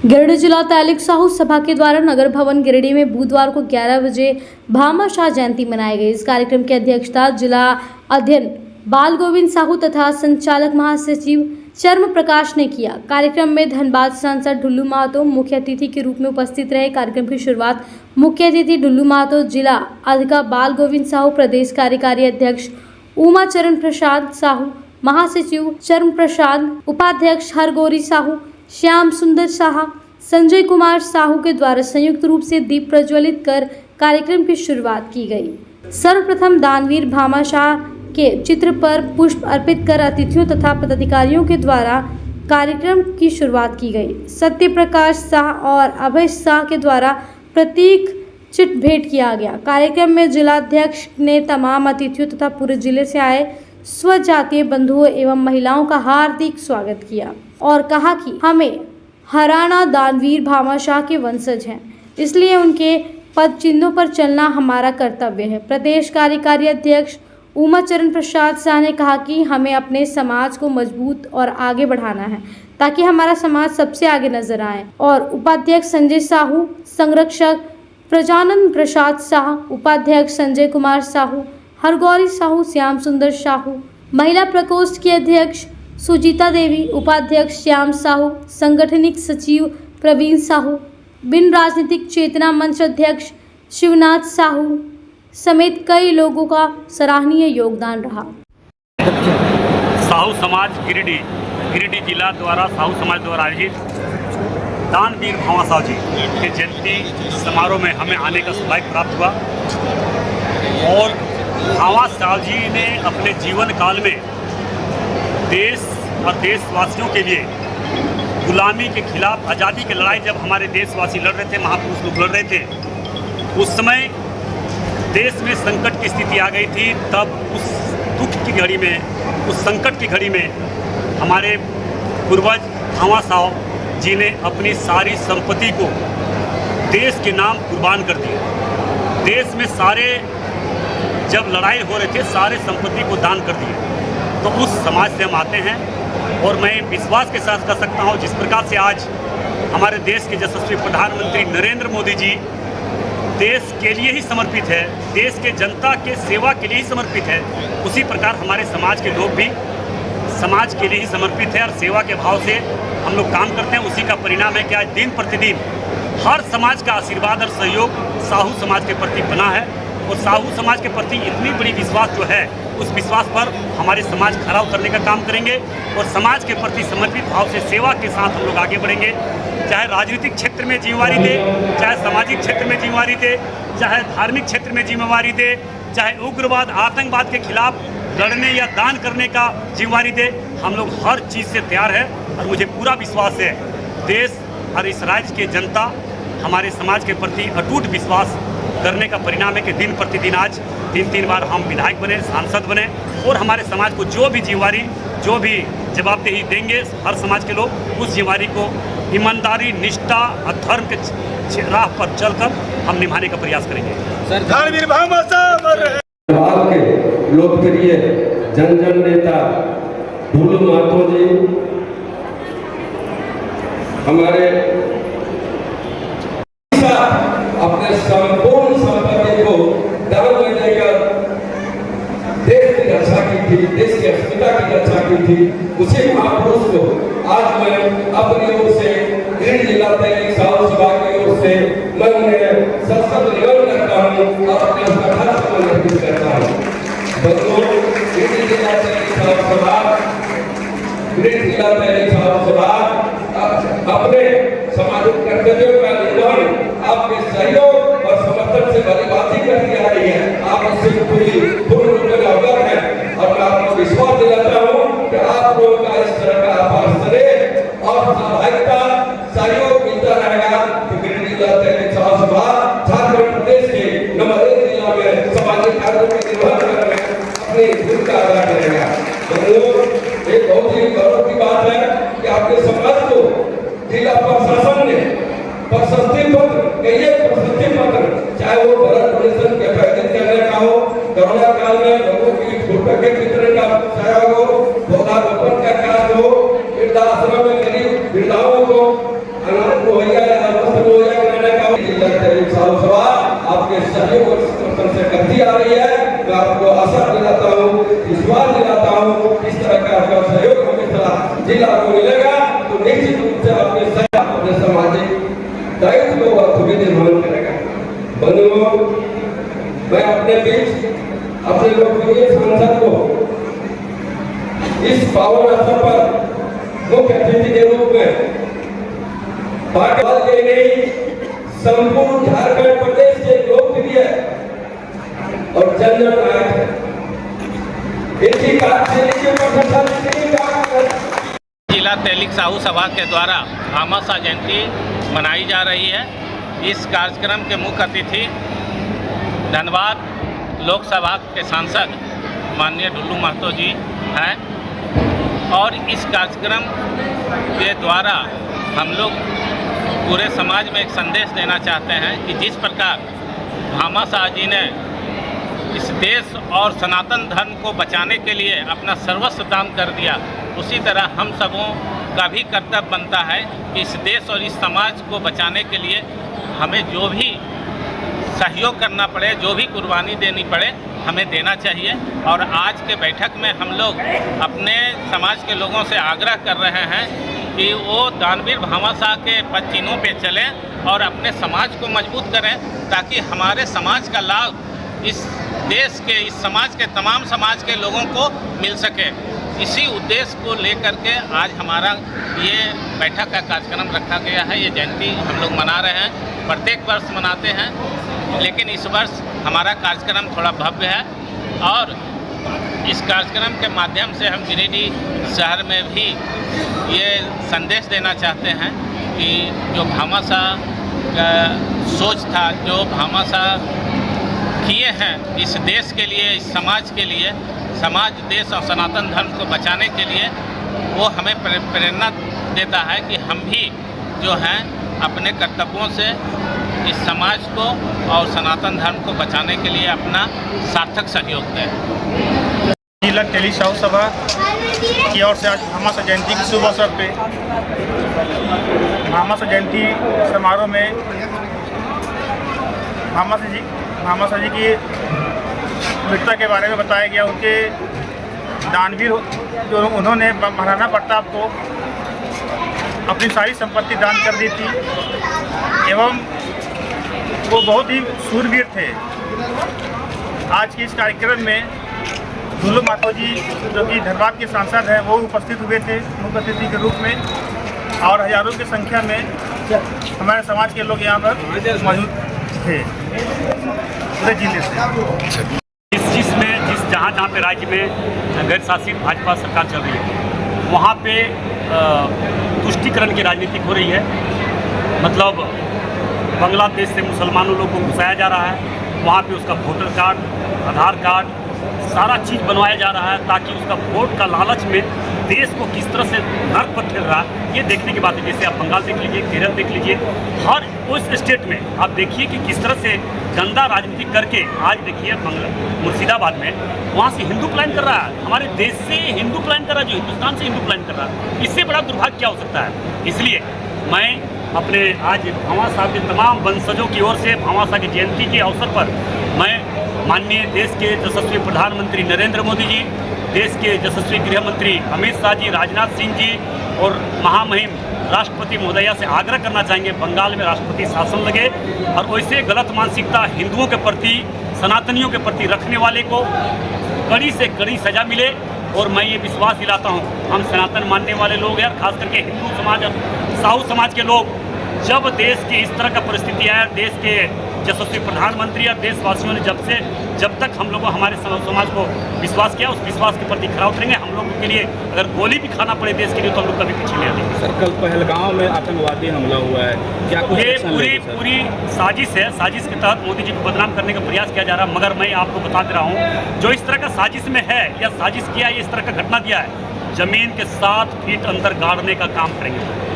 गिरिडीह जिला तैलिक साहू सभा के द्वारा नगर भवन गिरिडीह में बुधवार को 11 बजे भामाशाह जयंती मनाई गई। इस कार्यक्रम की अध्यक्षता जिला अध्ययन बाल गोविंद साहू तथा संचालक महासचिव चर्म प्रकाश ने किया। कार्यक्रम में धनबाद सांसद ढुल्लू महतो मुख्य अतिथि के रूप में उपस्थित रहे। कार्यक्रम की शुरुआत मुख्य अतिथि ढुल्लू महतो, जिला अधिकारी बाल गोविंद साहू, प्रदेश कार्यकारी अध्यक्ष उमा चरण प्रसाद साहू, महासचिव चर्म प्रसाद, उपाध्यक्ष हरगौरी साहू, श्याम सुंदर साहा, संजय कुमार साहू के द्वारा संयुक्त रूप से दीप प्रज्वलित कर कार्यक्रम की शुरुआत की गई। सर्वप्रथम दानवीर भामाशाह के चित्र पर पुष्प अर्पित कर अतिथियों तथा पदाधिकारियों के द्वारा कार्यक्रम की शुरुआत की गई। सत्य प्रकाश शाह और अभय शाह के द्वारा प्रतीक चिट भेंट किया गया। कार्यक्रम में जिलाध्यक्ष ने तमाम अतिथियों तथा पूरे जिले से आए स्वजातीय बंधुओं एवं महिलाओं का हार्दिक स्वागत किया और कहा कि हमें हराना दानवीर भामाशाह के वंशज हैं, इसलिए उनके पद चिन्हों पर चलना हमारा कर्तव्य है। प्रदेश कार्यकारी अध्यक्ष उमा चरण प्रसाद शाह ने कहा कि हमें अपने समाज को मजबूत और आगे बढ़ाना है ताकि हमारा समाज सबसे आगे नजर आए। और उपाध्यक्ष संजय साहू, संरक्षक प्रजानंद प्रसाद शाह, उपाध्यक्ष संजय कुमार साहू, हरगौरी साहू, श्याम सुंदर साहू, महिला प्रकोष्ठ की अध्यक्ष सुजीता देवी, उपाध्यक्ष श्याम साहू, संगठनिक सचिव प्रवीण साहू, बिन राजनीतिक चेतना मंच अध्यक्ष शिवनाथ साहू समेत कई लोगों का सराहनीय योगदान रहा। साहू समाज गिरिडीह जिला द्वारा साहू समाज द्वारा आयोजित दानवीर भामाशाह जी के जयंती समारोह में हमें आने का सौभाग्य प्राप्त हुआ और भामाशाह जी ने अपने जीवन काल में देश और देशवासियों के लिए गुलामी के खिलाफ आज़ादी की लड़ाई जब हमारे देशवासी लड़ रहे थे, महापुरुष लोग लड़ रहे थे, उस समय देश में संकट की स्थिति आ गई थी। तब उस दुख की घड़ी में, उस संकट की घड़ी में हमारे पूर्वज भामाशाह जी ने अपनी सारी संपत्ति को देश के नाम कुर्बान कर दिया। देश में सारे जब लड़ाई हो रहे थे, सारे संपत्ति को दान कर दिए। तो उस समाज से हम आते हैं और मैं विश्वास के साथ कह सकता हूँ, जिस प्रकार से आज हमारे देश के यशस्वी प्रधानमंत्री नरेंद्र मोदी जी देश के लिए ही समर्पित है, देश के जनता के सेवा के लिए ही समर्पित है, उसी प्रकार हमारे समाज के लोग भी समाज के लिए ही समर्पित है और सेवा के भाव से हम लोग काम करते हैं। उसी का परिणाम है कि आज दिन प्रतिदिन हर समाज का आशीर्वाद और सहयोग साहू समाज के प्रति बना है और साहू समाज के प्रति इतनी बड़ी विश्वास जो है, उस विश्वास पर हमारे समाज खरा उतरने का काम करेंगे और समाज के प्रति समर्पित भाव से सेवा के साथ हम लोग आगे बढ़ेंगे। चाहे राजनीतिक क्षेत्र में जिम्मेवारी दे, चाहे सामाजिक क्षेत्र में जिम्मेवारी दे, चाहे धार्मिक क्षेत्र में जिम्मेवारी दे, चाहे उग्रवाद आतंकवाद के खिलाफ लड़ने या दान करने का जिम्मेवारी दे, हम लोग हर चीज़ से तैयार है और मुझे पूरा विश्वास है देश और इस राज्य की जनता हमारे समाज के प्रति अटूट विश्वास करने का परिणाम है कि दिन प्रतिदिन आज 3-3 बार हम विधायक बने, सांसद बने और हमारे समाज को जो भी जिम्मेवारी, जो भी जवाबदेही देंगे हर समाज के लोग, उस जिम्मेवारी को ईमानदारी, निष्ठा और धर्म के राह पर चलकर हम निभाने का प्रयास करेंगे। दानवीर भामाशाह के लोकप्रिय जन नेता ढुल्लू महतो जी हमारे अपने संपूर्ण संपत्ति को दान में देकर देश की रक्षा की थी, देश की अस्मिता की रक्षा की थी। उसी महापुरुष को आज मैं अपनी ओर से गिरिडीह जिला तैलिक साहू सभा की ओर से मैं उन्हें सशक्त निवेदन करता हूँ और अपने श्रद्धा समर्पित करता हूँ। बंधुओं, गिरिडीह जिला तैलिक साहू सभा अपने सामाजिक कर्तव्यों का निर्वहन आपके सहयोग और समर्थन से भलीभांति करती आ रही है। आप इससे पूर्ण रूप में अवगत हैं और मैं आपको विश्वास दिलाता हूँ कि आप लोगों का इस तरह का आभार सदैव और सहायता सहयोग मिलता रहेगा। तो गिरिडीह जिला तैलिक साहू सभा झारखंड प्रदेश के नंबर 1 जिला में सामाजिक कार्यों के निर्वहन करने में अपनी भूमिका अदा करेगा। एक बहुत ही गौरव की बात है कि आपके समाज को जिला प्रशासन ने प्रशस्ति पत्र, चाहे वो ब्लड डोनेशन के आयोजित करने का हो, कोरोना काल में लोगों की फोटो के वितरण का सहयोग हो, पौधारोपण का कार्य हो, वृद्धाश्रम में गरीब वृद्धाओं को अनाथ को मैं अपने बीच अपने लोकप्रिय सांसद को इस पावन अवसर पर मुख्य अतिथि के रूप में भाजपा के नहीं संपूर्ण झारखंड प्रदेश के लोकप्रिय और जननायक है। इसी बात से जिला तैलिक साहू सभा के द्वारा भामाशाह जयंती मनाई जा रही है। इस कार्यक्रम के मुख्य अतिथि धनबाद लोकसभा के सांसद माननीय ढुल्लू महतो जी हैं और इस कार्यक्रम के द्वारा हम लोग पूरे समाज में एक संदेश देना चाहते हैं कि जिस प्रकार भामाशाह जी ने इस देश और सनातन धर्म को बचाने के लिए अपना सर्वस्व दान कर दिया, उसी तरह हम सबों का भी कर्तव्य बनता है कि इस देश और इस समाज को बचाने के लिए हमें जो भी सहयोग करना पड़े, जो भी कुर्बानी देनी पड़े, हमें देना चाहिए। और आज के बैठक में हम लोग अपने समाज के लोगों से आग्रह कर रहे हैं कि वो दानवीर भामाशाह के पद चिन्हों पे चलें और अपने समाज को मजबूत करें, ताकि हमारे समाज का लाभ इस देश के, इस समाज के, तमाम समाज के लोगों को मिल सके। इसी उद्देश्य को लेकर के आज हमारा ये बैठक का कार्यक्रम रखा गया है। ये जयंती हम लोग मना रहे हैं, प्रत्येक वर्ष मनाते हैं, लेकिन इस वर्ष हमारा कार्यक्रम थोड़ा भव्य है और इस कार्यक्रम के माध्यम से हम गिरिडीह शहर में भी ये संदेश देना चाहते हैं कि जो भामाशाह का सोच था, जो भामाशाह किए हैं इस देश के लिए, इस समाज के लिए, समाज, देश और सनातन धर्म को बचाने के लिए, वो हमें प्रेरणा देता है कि हम भी जो हैं अपने कर्तव्यों से इस समाज को और सनातन धर्म को बचाने के लिए अपना सार्थक सहयोग दें। जिला तैलिक साहू सभा की ओर से आज भामाशाह जयंती के शुभ अवसर पे भामाशाह जयंती समारोह में भामाशाह जी की वीरता के बारे में बताया गया। उनके दानवीर जो उन्होंने महाराणा प्रताप को अपनी सारी संपत्ति दान कर दी थी एवं वो बहुत ही शूरवीर थे। आज के इस कार्यक्रम में ढुल्लू महतो जी जो कि धनबाद के सांसद हैं, वो उपस्थित हुए थे मुख्य अतिथि के रूप में और हजारों की संख्या में हमारे समाज के लोग यहाँ पर मौजूद थे पूरे जिले से। जहाँ पे राज्य में गैर शासित भाजपा सरकार चल रही है, वहाँ पे तुष्टीकरण की राजनीति हो रही है। मतलब बांग्लादेश से मुसलमानों लोग को घुसाया जा रहा है, वहाँ पे उसका वोटर कार्ड, आधार कार्ड, सारा चीज़ बनवाया जा रहा है ताकि उसका वोट का लालच में देश को किस तरह से नर्क पर ठेल रहा है, ये देखने की बात है। जैसे आप बंगाल देख लीजिए, केरल देख लीजिए, हर उस स्टेट में आप देखिए कि किस तरह से गंदा राजनीति करके आज देखिए मुर्शिदाबाद में वहाँ से हिंदू प्लान कर रहा है, हमारे देश से हिंदू प्लान कर रहा है, जो हिंदुस्तान से हिंदू प्लान कर रहा है। इससे बड़ा दुर्भाग्य क्या हो सकता है। इसलिए मैं अपने आज भामाशाह के तमाम वंशजों की ओर से भामाशाह की जयंती के अवसर पर मैं माननीय देश के यशस्वी प्रधानमंत्री नरेंद्र मोदी जी, देश के यशस्वी गृह मंत्री अमित शाह जी, राजनाथ सिंह जी और महामहिम राष्ट्रपति महोदया से आग्रह करना चाहेंगे, बंगाल में राष्ट्रपति शासन लगे और वैसे गलत मानसिकता हिंदुओं के प्रति, सनातनियों के प्रति रखने वाले को कड़ी से कड़ी सजा मिले। और मैं ये विश्वास दिलाता हूँ, हम सनातन मानने वाले लोग हैं, खास करके हिंदू समाज और साहू समाज के लोग, जब देश की इस तरह का परिस्थिति आया, देश के यशस्वी प्रधानमंत्री और देशवासियों ने जब तक हम लोगों हमारे समाज को विश्वास किया, उस विश्वास के प्रति खरा उतरेंगे। हम लोगों के लिए अगर गोली भी खाना पड़े देश के लिए तो हम लोग कभी पीछे नहीं आएंगे। सर, कल पहलगांव में आतंकवादी हमला हुआ है, क्या कुछ एक्शन लेंगे सर? पूरी साजिश है। साजिश के तहत मोदी जी को बदनाम करने का प्रयास किया जा रहा है, मगर मैं आपको बता दे रहा हूँ, जो इस तरह का साजिश में है या साजिश किया, इस तरह का घटना दिया है, जमीन के 7 फीट अंदर गाड़ने का काम करेंगे।